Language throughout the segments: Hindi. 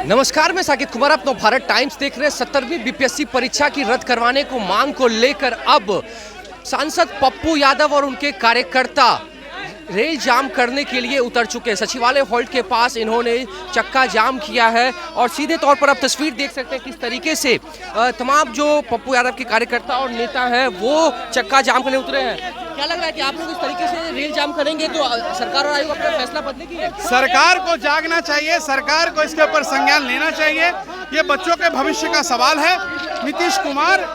नमस्कार, मैं साकिब कुमार, आप भारत टाइम्स देख रहे हैं। 17वीं बीपीएससी परीक्षा की रद्द करवाने को मांग को लेकर अब सांसद पप्पू यादव और उनके कार्यकर्ता रेल जाम करने के लिए उतर चुके हैं। सचिवालय हॉल्ट के पास इन्होंने चक्का जाम किया है और सीधे तौर पर आप तस्वीर देख सकते हैं किस तरीके से तमाम जो पप्पू यादव के कार्यकर्ता और नेता हैं वो चक्का जाम करने उतरे हैं। क्या लग रहा है कि आप लोग इस तरीके से रेल जाम करेंगे तो सरकार और आयोग अपना फैसला बदलेगी? सरकार को जागना चाहिए, सरकार को इसके ऊपर संज्ञान लेना चाहिए। ये बच्चों के भविष्य का सवाल है। नीतीश कुमार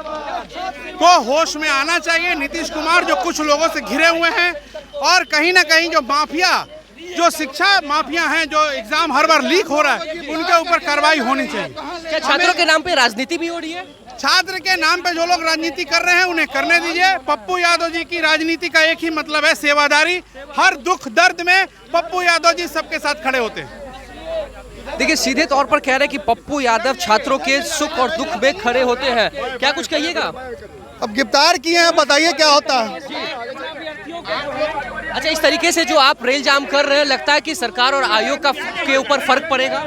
को होश में आना चाहिए। नीतीश कुमार जो कुछ लोगों से घिरे हुए हैं और कहीं ना कहीं जो माफिया, जो शिक्षा माफिया हैं, जो एग्जाम हर बार लीक हो रहा है, उनके ऊपर कार्रवाई होनी चाहिए। क्या छात्रों के नाम पे राजनीति भी हो रही है? छात्र के नाम पे जो लोग राजनीति कर रहे हैं उन्हें करने दीजिए। पप्पू यादव जी की राजनीति का एक ही मतलब है, सेवादारी। हर दुख दर्द में पप्पू यादव जी सबके साथ खड़े होते हैं। देखिए, सीधे तौर पर कह रहे हैं कि पप्पू यादव छात्रों के सुख और दुख में खड़े होते हैं। क्या कुछ कहिएगा? अब गिरफ्तार किए हैं, बताइए क्या होता है। अच्छा, इस तरीके से जो आप रेल जाम कर रहे हैं, लगता है कि सरकार और आयोग का के ऊपर फर्क पड़ेगा?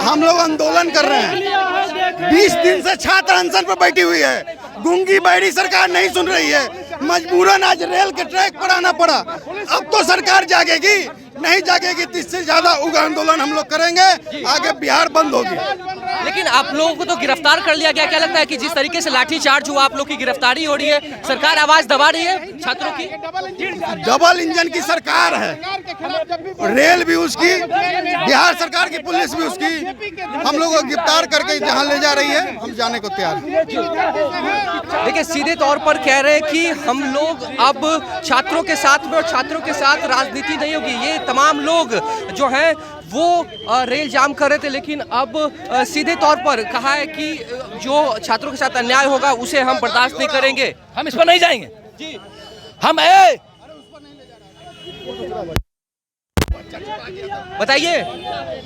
हम लोग आंदोलन कर रहे हैं। 20 दिन से छात्र अनशन पर बैठी हुई है। गूंगी बैठी सरकार नहीं सुन रही है। मजबूरन आज रेल के ट्रैक पर आना पड़ा। अब तो सरकार जागेगी, नहीं जागेगी तो इससे ज्यादा उग्र आंदोलन हम लोग करेंगे। आगे बिहार बंद होगी। लेकिन आप लोगों को तो गिरफ्तार कर लिया गया। क्या लगता है कि जिस तरीके से लाठीचार्ज हुआ, आप लोग की गिरफ्तारी हो रही है, सरकार आवाज दबा रही है छात्रों की? डबल इंजन की सरकार है। रेल भी उसकी, बिहार सरकार की पुलिस भी उसकी। हम लोग को गिरफ्तार करके जहाँ ले जा रही है, हम जाने को तैयार हैं। देखिए, सीधे तौर पर कह रहे हैं कि हम लोग अब छात्रों के साथ में और छात्रों के साथ राजनीति नहीं होगी। ये तमाम लोग जो हैं वो रेल जाम कर रहे थे, लेकिन अब सीधे तौर पर कहा है कि जो छात्रों के साथ अन्याय होगा उसे हम बर्दाश्त नहीं करेंगे। हम इस पर नहीं जाएंगे जी। हम बताइए,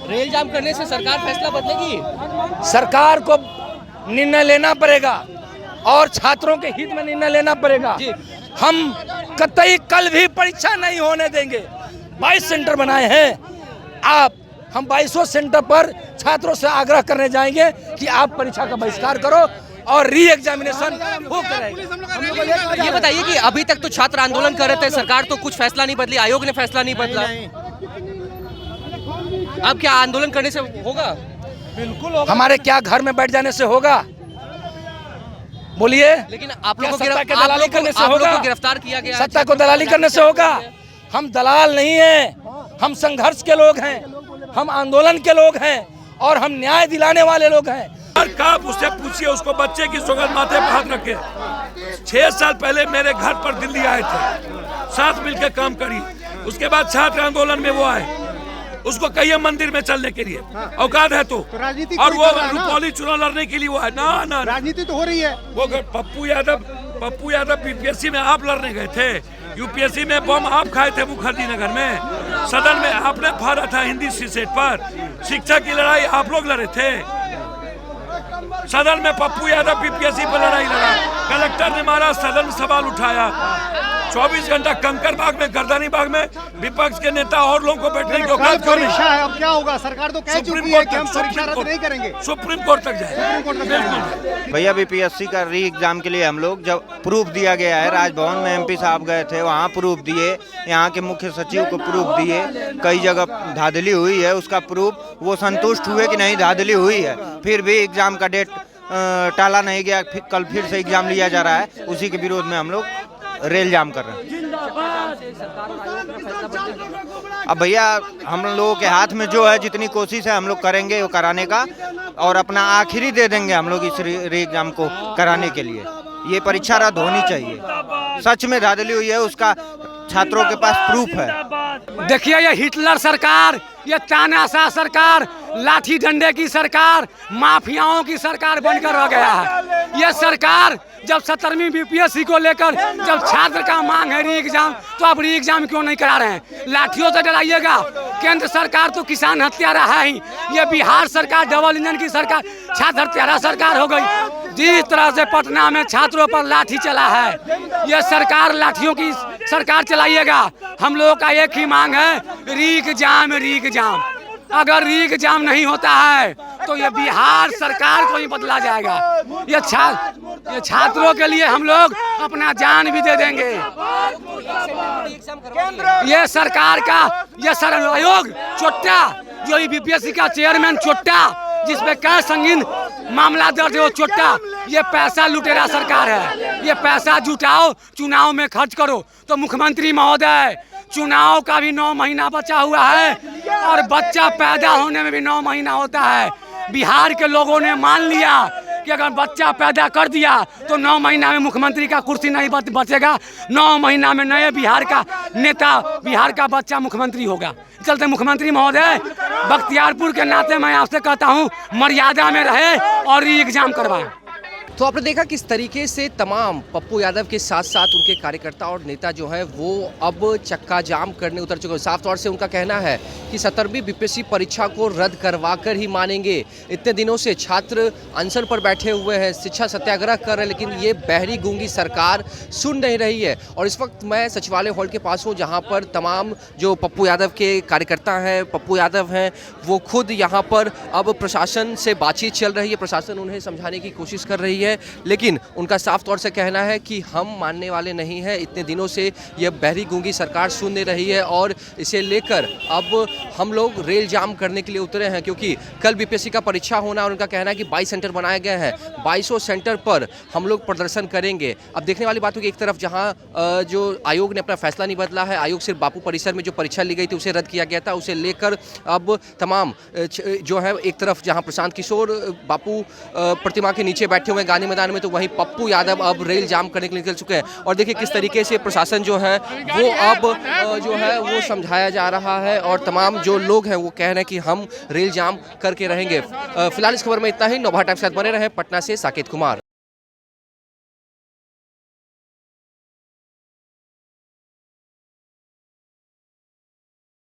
रेल जाम करने से सरकार फैसला बदलेगी? सरकार को निर्णय लेना पड़ेगा और छात्रों के हित में निर्णय लेना पड़ेगा। हम कतई कल भी परीक्षा नहीं होने देंगे। 22 सेंटर बनाए हैं। हम 22 सेंटर पर छात्रों से आग्रह करने जाएंगे कि आप परीक्षा का बहिष्कार करो और री एग्जामिनेशन हो करें। ये बताइए कि अभी तक तो छात्र आंदोलन कर रहे थे, सरकार तो कुछ फैसला नहीं बदली, आयोग ने फैसला नहीं बदला। अब क्या आंदोलन करने से होगा? बिल्कुल होगा। हमारे क्या घर में बैठ जाने से होगा? बोलिए। लेकिन आप लोगों को गिरफ्तार किया गया, सत्ता को दलाली करने से होगा? हम दलाल नहीं हैं, हम संघर्ष के लोग हैं, हम आंदोलन के लोग हैं और हम न्याय दिलाने वाले लोग हैं। आप उससे पूछिए, उसको बच्चे की सुगंध माथे पर हाथ रखे। 6 साल पहले मेरे घर पर दिल्ली आए थे, साथ मिलकर काम करी। उसके बाद छात्र आंदोलन में वो आए। उसको कहिए मंदिर में चलने के लिए औकात है तो राजनीति और वो रूपौली चुनाव लड़ने के लिए वो है ना राजनीति तो हो रही है। वो पप्पू यादव बीपीएससी में आप लड़ने गए थे, यूपीएससी में बम आप खाए थे मुखर्जी नगर में, सदन में आपने फाड़ा था हिंदी सीसेट पर, शिक्षा की लड़ाई आप लोग लड़े थे। सदन में पप्पू यादव बीपीएससी पर लड़ाई लड़ा, कलेक्टर ने मारा, सदन में सवाल उठाया। 24 घंटा कंकर बाग में, गर्दनी बाग में विपक्ष के नेता और लोगों को बैठने की औकात क्यों नहीं? अब क्या होगा? सरकार तो कह चुकी है कि हम परीक्षा रद्द नहीं करेंगे। सुप्रीम कोर्ट तक जाए। भैया, बीपीएससी का री एग्जाम के लिए हम लोग जब प्रूफ दिया गया है, राजभवन में एमपी साहब गए थे, वहाँ प्रूफ दिए, यहाँ के मुख्य सचिव को प्रूफ दिए, कई जगह धांधली हुई है, उसका प्रूफ वो संतुष्ट हुए कि नहीं धांधली हुई है। फिर भी एग्जाम का डेट टाला नहीं गया, कल फिर से एग्जाम लिया जा रहा है। उसी के विरोध में हम लोग रेल जाम कर रहे हैं। अब भैया, हम लोगों के हाथ में जो है, जितनी कोशिश है हम लोग करेंगे वो कराने का, और अपना आखिरी दे देंगे हम लोग इस री एग्जाम को कराने के लिए। ये परीक्षा रद्द होनी चाहिए। सच में धांधली हुई है, उसका छात्रों के पास प्रूफ है। देखिए, ये हिटलर सरकार, ये तानाशाह सरकार, लाठी डंडे की सरकार, माफियाओं की सरकार बनकर रह गया है। ये सरकार जब 17वीं बीपीएससी को लेकर जब छात्र का मांग है री एग्जाम, तो आप री एग्जाम क्यों नहीं करा रहे हैं? लाठियों से डराइएगा। केंद्र सरकार तो किसान हत्यारा है ही, ये बिहार सरकार डबल इंजन की सरकार छात्र हत्यारा सरकार हो गई। जिस तरह से पटना में छात्रों पर लाठी चला है, ये सरकार लाठियों की सरकार चलाइएगा। हम लोगों का एक ही मांग है, री एग्जाम। अगर री एग्जाम नहीं होता है तो ये बिहार सरकार को ही बदला जाएगा। ये छात्रों के लिए हम लोग अपना जान भी दे देंगे। ये सरकार का ये आयोग चोट्टा, जो बीपीएससी का चेयरमैन चोट्टा, जिसपे क्या संगीन मामला दर्ज है, वो चोट्टा, ये पैसा लुटेरा सरकार है। ये पैसा जुटाओ, चुनाव में खर्च करो। तो मुख्यमंत्री महोदय, चुनाव का भी 9 महीना बचा हुआ है और बच्चा पैदा होने में भी 9 महीना होता है। बिहार के लोगों ने मान लिया कि अगर बच्चा पैदा कर दिया तो 9 महीना में मुख्यमंत्री का कुर्सी नहीं बचेगा। 9 महीना में नए बिहार का नेता, बिहार का बच्चा मुख्यमंत्री होगा। चलते मुख्यमंत्री महोदय, बख्तियारपुर के नाते मैं आपसे कहता हूँ, मर्यादा में रहे और री एग्जाम करवाएं। तो आपने देखा किस तरीके से तमाम पप्पू यादव के साथ साथ उनके कार्यकर्ता और नेता जो हैं वो अब चक्का जाम करने उतर चुके हैं। साफ तौर से उनका कहना है कि 17वीं बीपीएससी परीक्षा को रद्द करवा कर ही मानेंगे। इतने दिनों से छात्र अनशन पर बैठे हुए हैं, शिक्षा सत्याग्रह कर रहे हैं, लेकिन ये बहरी गूंगी सरकार सुन नहीं रही है। और इस वक्त मैं सचिवालय हॉल के पास हूँ, जहाँ पर तमाम जो पप्पू यादव के कार्यकर्ता हैं, पप्पू यादव हैं, वो खुद यहाँ पर अब प्रशासन से बातचीत चल रही है। प्रशासन उन्हें समझाने की कोशिश कर रही है, लेकिन उनका साफ तौर से कहना है कि हम मानने वाले नहीं हैं। इतने दिनों से यह बहरी गूंगी सरकार सुन नहीं रही है और इसे लेकर अब हम लोग रेल जाम करने के लिए उतरे हैं, क्योंकि कल बीपीएससी का परीक्षा होना और उनका कहना है कि 22 सेंटर बनाए गए हैं। 2200 सेंटर पर हम लोग प्रदर्शन करेंगे। अब देखने वाली बात होगी, एक तरफ जहां जो आयोग ने अपना फैसला नहीं बदला है, आयोग सिर्फ बापू परिसर में जो परीक्षा ली गई थी उसे रद्द किया गया था, उसे लेकर अब तमाम जो है, एक तरफ जहां प्रशांत किशोर बापू प्रतिमा के नीचे बैठे हुए गांधी मैदान में, तो वहीं पप्पू यादव अब रेल जाम करने के लिए निकल चुके हैं। और देखिए किस तरीके से प्रशासन जो है वो अब जो है वो समझाया जा रहा है और तमाम जो लोग हैं वो कह रहे हैं कि हम रेल जाम करके रहेंगे। फिलहाल इस खबर में इतना ही। नवभारत टाइम्स के साथ बने रहे। पटना से साकेत कुमार।